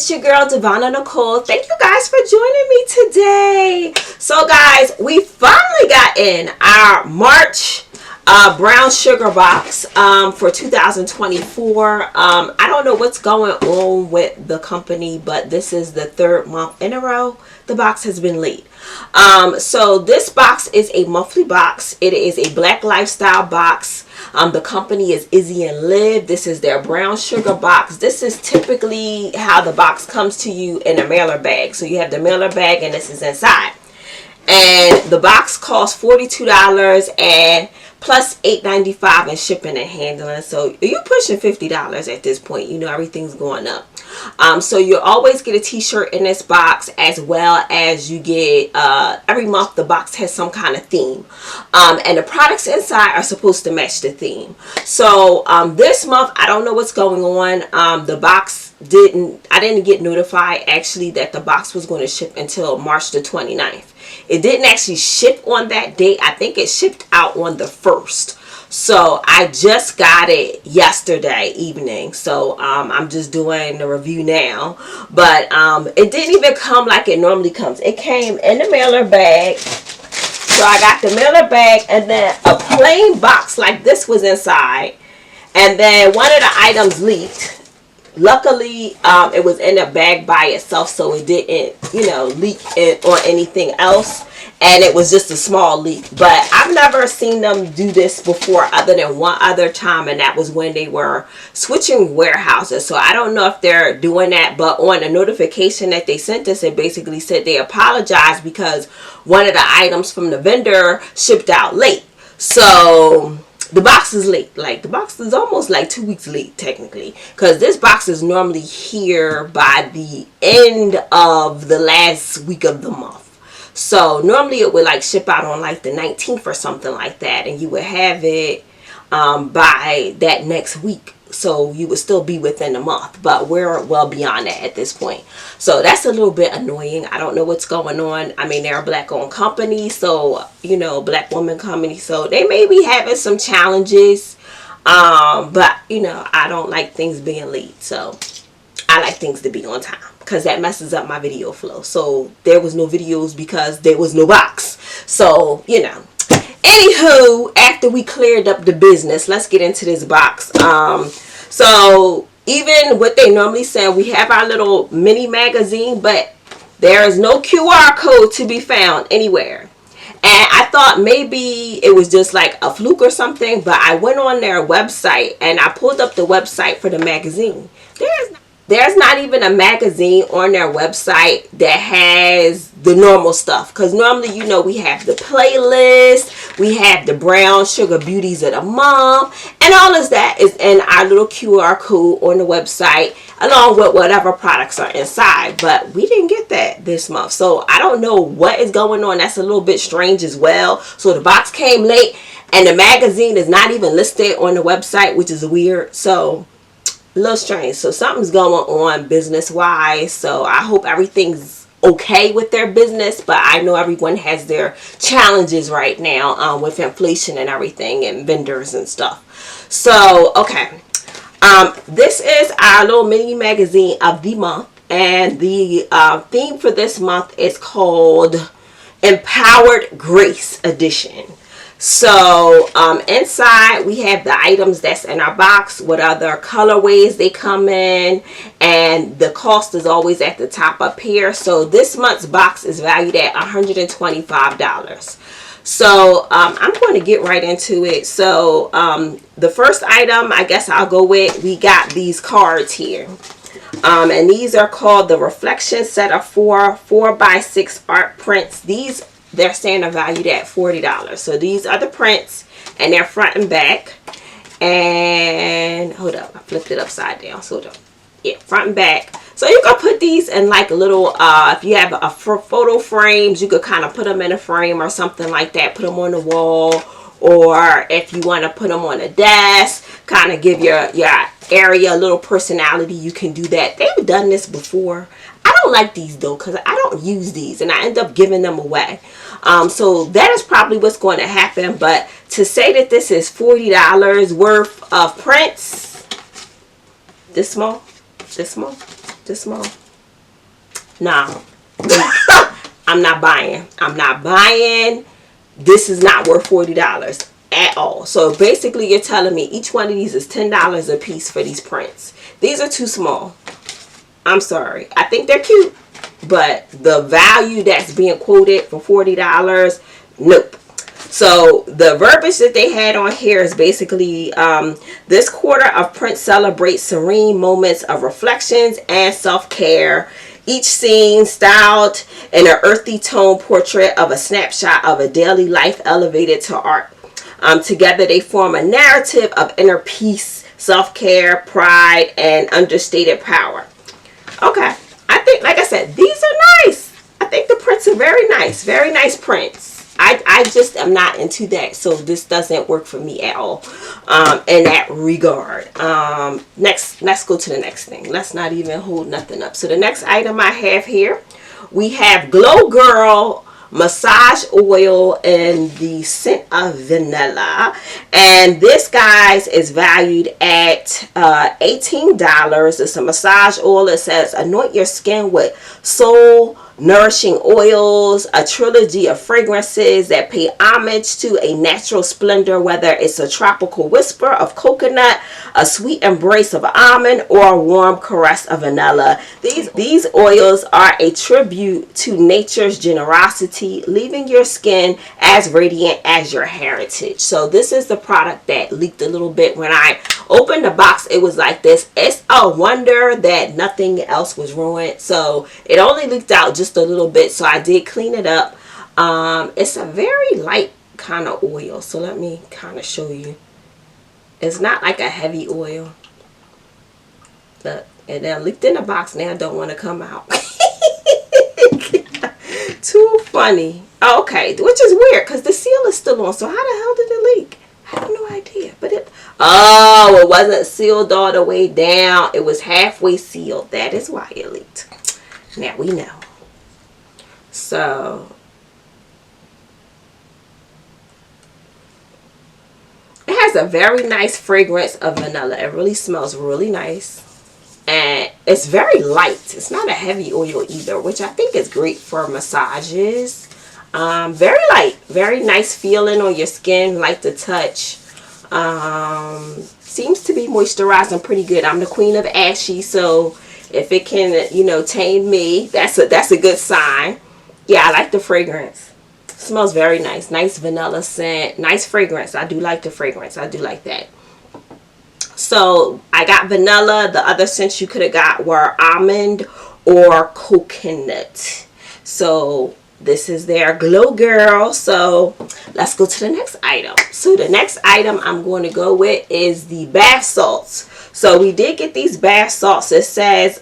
it's your girl Devonna Nicole. Thank you guys for joining me today. So guys, we finally got in our March brown sugar box for 2024. I don't know what's going on with the company, but this is the third month in a row the box has been late. So this box is a monthly box. It is a black lifestyle box. The company is izzyandliv. This is their brown sugar box. This is typically how the box comes to you in a mailer bag. So you have the mailer bag and this is inside. And the box costs $42 and plus $8.95 in shipping and handling. So you're pushing $50 at this point. You know, everything's going up. So you always get a t-shirt in this box, as well as you get every month the box has some kind of theme, and the products inside are supposed to match the theme. So this month I don't know what's going on. The box I didn't get notified actually that the box was going to ship until March the 29th. It didn't actually ship on that date. I think it shipped out on the 1st. So I just got it yesterday evening. So I'm just doing the review now. But it didn't even come like it normally comes. It came in the mailer bag. So I got the mailer bag and then a plain box like this was inside. And then one of the items leaked. Luckily, it was in a bag by itself, so it didn't, you know, leak on anything else. And it was just a small leak. But I've never seen them do this before other than one other time, and that was when they were switching warehouses. So I don't know if they're doing that, but on the notification that they sent us, it basically said they apologized because one of the items from the vendor shipped out late. So the box is late. Like, the box is almost like 2 weeks late technically, because this box is normally here by the end of the last week of the month. So normally it would like ship out on like the 19th or something like that, and you would have it by that next week. So you would still be within the month, but we're well beyond that at this point. So that's a little bit annoying. I don't know what's going on. I mean, they're a black owned company, so, you know, black woman company, so they may be having some challenges, but you know, I don't like things being late. So I like things to be on time, because that messes up my video flow. So there was no videos because there was no box. So, you know, anywho, after we cleared up the business, let's get into this box. So even what they normally say, we have our little mini magazine, but there is no QR code to be found anywhere. And I thought maybe it was just like a fluke or something, but I went on their website and I pulled up the website for the magazine. There's not even a magazine on their website that has the normal stuff. Because normally, you know, we have the playlist, we have the brown sugar beauties of the month, and all of that is in our little QR code on the website, along with whatever products are inside. But we didn't get that this month. So I don't know what is going on. That's a little bit strange as well. So the box came late and the magazine is not even listed on the website, which is weird. So a little strange. So something's going on business wise. So I hope everything's okay with their business, but I know everyone has their challenges right now with inflation and everything, and vendors and stuff. So okay, this is our little mini magazine of the month, and the theme for this month is called Empowered Grace Edition. So inside we have the items that's in our box, what other colorways they come in, and the cost is always at the top up here. So this month's box is valued at $125. So I'm going to get right into it. So the first item, I guess I'll go with, we got these cards here. And these are called the Reflection Set of 4x6 art prints. They're saying are valued at $40. So these are the prints, and they're front and back. And hold up, I flipped it upside down. So hold up. Yeah, front and back. So you can put these in like a little, if you have a photo frames, you could kind of put them in a frame or something like that. Put them on the wall, or if you want to put them on a desk, kind of give your area a little personality, you can do that. They've done this before. I don't like these though, because I don't use these and I end up giving them away. So that is probably what's going to happen. But to say that this is $40 worth of prints, this small, this small, this small, No. I'm not buying. I'm not buying. This is not worth $40 at all. So basically you're telling me each one of these is $10 a piece for these prints. These are too small. I'm sorry. I think they're cute, but the value that's being quoted for $40, nope. So the verbiage that they had on here is basically this quarter of print celebrates serene moments of reflections and self-care. Each scene styled in an earthy tone portrait of a snapshot of a daily life elevated to art. Together they form a narrative of inner peace, self-care, pride, and understated power. Okay. I think, like I said, these are nice. I think the prints are very nice. Very nice prints. I just am not into that, so this doesn't work for me at all in that regard. Let's go to the next thing. Let's not even hold nothing up. So the next item I have here, we have Glow Girl massage oil in the scent of vanilla, and this, guys, is valued at $18. It's a massage oil. It says anoint your skin with soul nourishing oils, a trilogy of fragrances that pay homage to a natural splendor, whether it's a tropical whisper of coconut, a sweet embrace of almond, or a warm caress of vanilla. These oils are a tribute to nature's generosity, leaving your skin as radiant as your heritage. So this is the product that leaked a little bit. When I opened the box, it was like this. It's a wonder that nothing else was ruined. So it only leaked out just a little bit, so I did clean it up. It's a very light kind of oil, so let me kind of show you. It's not like a heavy oil. Look, and then leaked in the box. Now I don't want to come out. Too funny. Okay, which is weird because the seal is still on. So how the hell did it leak? I have no idea. But it wasn't sealed all the way down. It was halfway sealed. That is why it leaked. Now we know. So it has a very nice fragrance of vanilla. It really smells really nice, and it's very light. It's not a heavy oil either, which I think is great for massages. Very light, very nice feeling on your skin, light to touch. Seems to be moisturizing pretty good. I'm the queen of ashy, so if it can, tame me, that's a good sign. Yeah, I like the fragrance. It smells very nice. Nice vanilla scent. Nice fragrance. I do like the fragrance. I do like that. So I got vanilla. The other scents you could have got were almond or coconut. So this is their Glow Girl. So let's go to the next item. So the next item I'm going to go with is the bath salts. So we did get these bath salts. It says,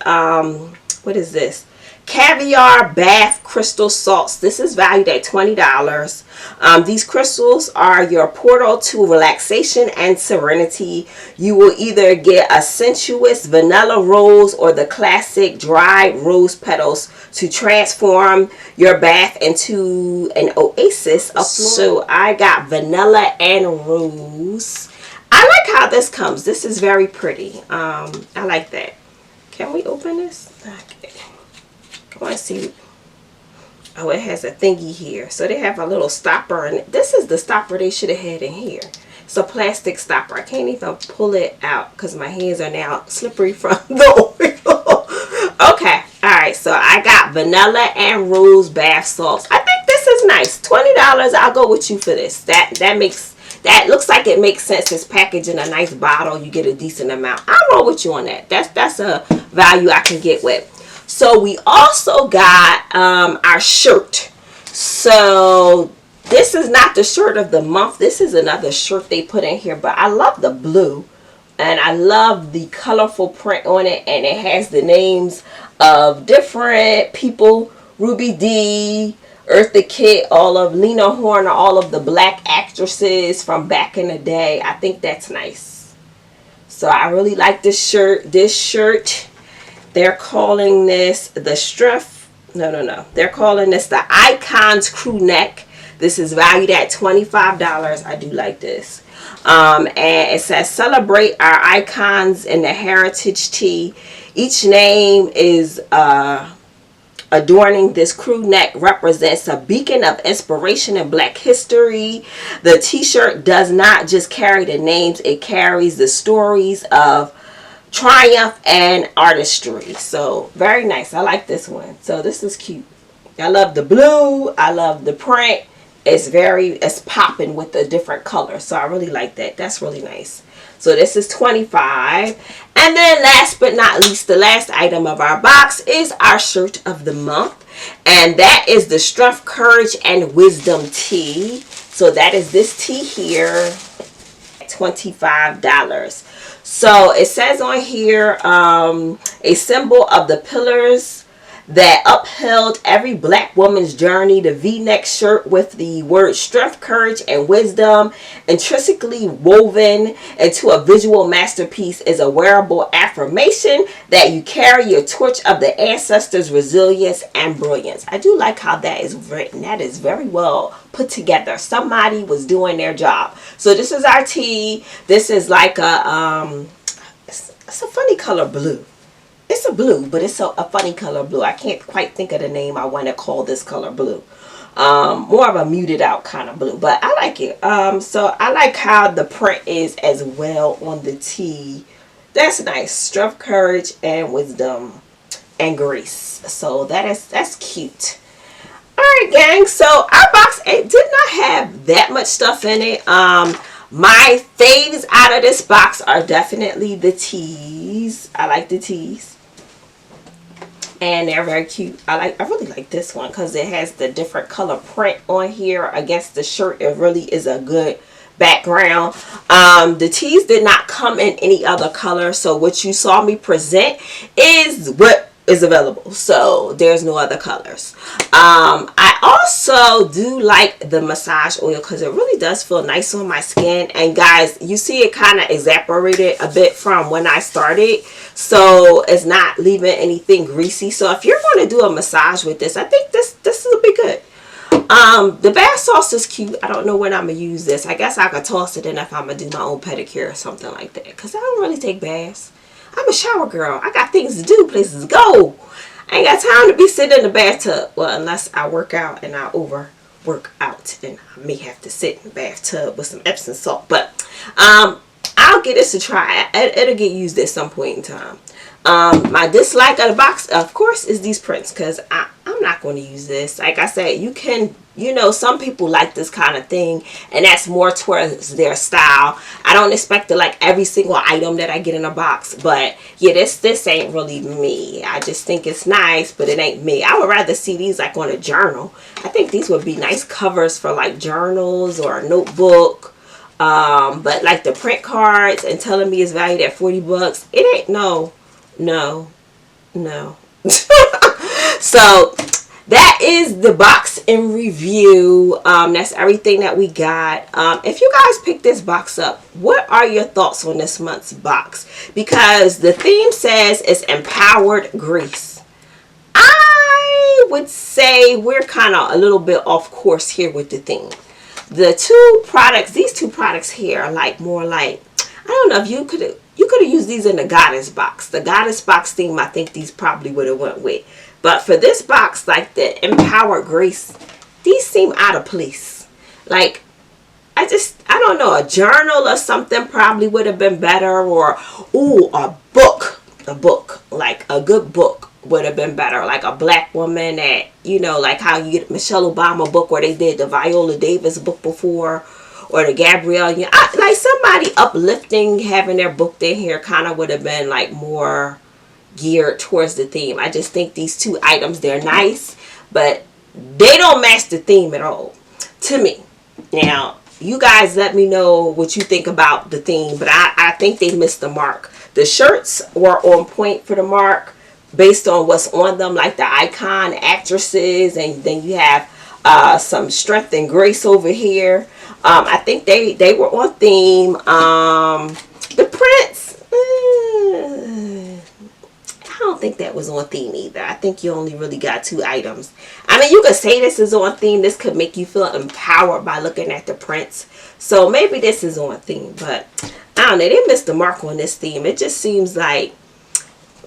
what is this? Caviar bath crystal salts. This is valued at $20. These crystals are your portal to relaxation and serenity. You will either get a sensuous vanilla rose or the classic dried rose petals to transform your bath into an oasis of flow. So I got vanilla and rose. I like how this comes. This is very pretty. I like that. Can we open this? Okay. I want to see. Oh, it has a thingy here. So they have a little stopper, and this is the stopper they should have had in here. It's a plastic stopper. I can't even pull it out because my hands are now slippery from the oil. Okay. Alright, so I got vanilla and rose bath salts. I think this is nice. $20. I'll go with you for this. That looks like it makes sense. It's packaged in a nice bottle. You get a decent amount. I'll roll with you on that. That's a value I can get with. So we also got our shirt. So this is not the shirt of the month. This is another shirt they put in here. But I love the blue. And I love the colorful print on it. And it has the names of different people. Ruby Dee, Eartha Kitt, all of Lena Horner, all of the black actresses from back in the day. I think that's nice. So I really like this shirt. This shirt, they're calling this the Striff. No. They're calling this the Icons crew neck. This is valued at $25. I do like this. And it says celebrate our icons in the heritage tee. Each name is a adorning this crew neck represents a beacon of inspiration in Black history. The t-shirt does not just carry the names, it carries the stories of triumph and artistry. So very nice. I like this one. So this is cute. I love the blue. I love the print. It's popping with the different colors. So I really like that. That's really nice. So this is $25. And then last but not least, the last item of our box is our shirt of the month. And that is the Strength, Courage, and Wisdom tee. So that is this tee here. $25. So it says on here, a symbol of the pillars that upheld every Black woman's journey. The V-neck shirt with the word strength, courage, and wisdom intrinsically woven into a visual masterpiece is a wearable affirmation that you carry your torch of the ancestors' resilience and brilliance. I do like how that is written. That is very well put together. Somebody was doing their job. So this is our tee. This is like a it's a funny color blue. It's a blue, but it's a funny color blue. I can't quite think of the name I want to call this color blue. More of a muted out kind of blue, but I like it. So I like how the print is as well on the tee. That's nice. Strength, courage, and wisdom, and grace. So that's cute. Alright, gang, so our box, it did not have that much stuff in it. My faves out of this box are definitely the tees. I like the tees. And they're very cute. I really like this one because it has the different color print on here against the shirt. It really is a good background. The tees did not come in any other color. So what you saw me present is what is available. So there's no other colors. I also do like the massage oil because it really does feel nice on my skin. And guys, you see it kind of evaporated a bit from when I started. So it's not leaving anything greasy. So if you're going to do a massage with this, I think this will be good. The bath sauce is cute. I don't know when I'm going to use this. I guess I could toss it in if I'm going to do my own pedicure or something like that. Because I don't really take baths. I'm a shower girl. I got things to do, places to go. I ain't got time to be sitting in the bathtub. Well, unless I work out and I overwork out. And I may have to sit in the bathtub with some Epsom salt. But I'll get this to try. It'll get used at some point in time. My dislike of the box, of course, is these prints. Because I'm not going to use this. Like I said, you can... You know, some people like this kind of thing, and that's more towards their style. I don't expect to like every single item that I get in a box, but yeah, this ain't really me. I just think it's nice, but it ain't me. I would rather see these like on a journal. I think these would be nice covers for like journals or a notebook. But like the print cards and telling me it's valued at 40 bucks, it ain't. No. So that is the box in review. That's everything that we got. If you guys pick this box up, what are your thoughts on this month's box? Because the theme says it's empowered grace. I would say we're kind of a little bit off course here with the theme. The two products, these two products here are like more like, I don't know if you could have used these in the goddess box. The goddess box theme, I think these probably would have went with. But for this box, like the empowered grace, these seem out of place. Like, I don't know, a journal or something probably would have been better. Or, ooh, a book, like a good book would have been better. Like a Black woman that, you know, like how you get Michelle Obama book, or they did the Viola Davis book before, or the Gabrielle. You know, like somebody uplifting, having their book in here kind of would have been like more geared towards the theme. I just think these two items, they're nice, but they don't match the theme at all to me. Now, you guys let me know what you think about the theme, but I think they missed the mark. The shirts were on point for the mark based on what's on them, like the icon actresses, and then you have some strength and grace over here. I think they were on theme. The prints, I don't think that was on theme either. I think you only really got two items. I mean, you could say this is on theme. This could make you feel empowered by looking at the prints. So maybe this is on theme, but I don't know. They missed the mark on this theme. It just seems like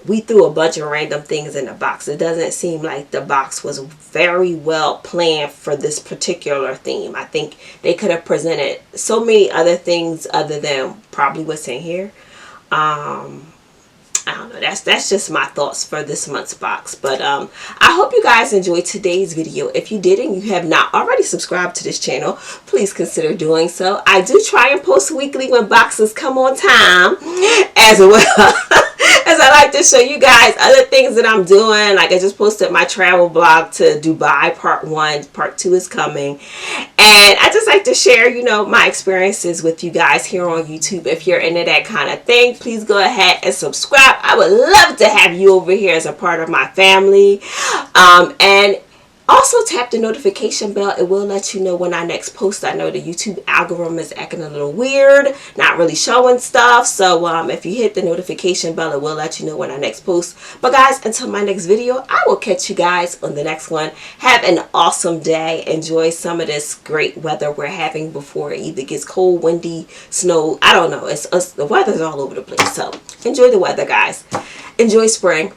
we threw a bunch of random things in the box. It doesn't seem like the box was very well planned for this particular theme. I think they could have presented so many other things other than probably what's in here. I don't know. That's just my thoughts for this month's box. But I hope you guys enjoyed today's video. If you did and you have not already subscribed to this channel, please consider doing so. I do try and post weekly when boxes come on time as well. As I like to show you guys other things that I'm doing. Like I just posted my travel blog to Dubai part 1. Part 2 is coming. And I just like to share, you know, my experiences with you guys here on YouTube. If you're into that kind of thing, please go ahead and subscribe. I would love to have you over here as a part of my family. And also tap the notification bell. It will let you know when I next post. I know the YouTube algorithm is acting a little weird, not really showing stuff. So if you hit the notification bell, it will let you know when I next post. But guys, until my next video, I will catch you guys on the next one. Have an awesome day. Enjoy some of this great weather we're having before it either gets cold, windy, snow. I don't know. The weather's all over the place. So enjoy the weather, guys. Enjoy spring.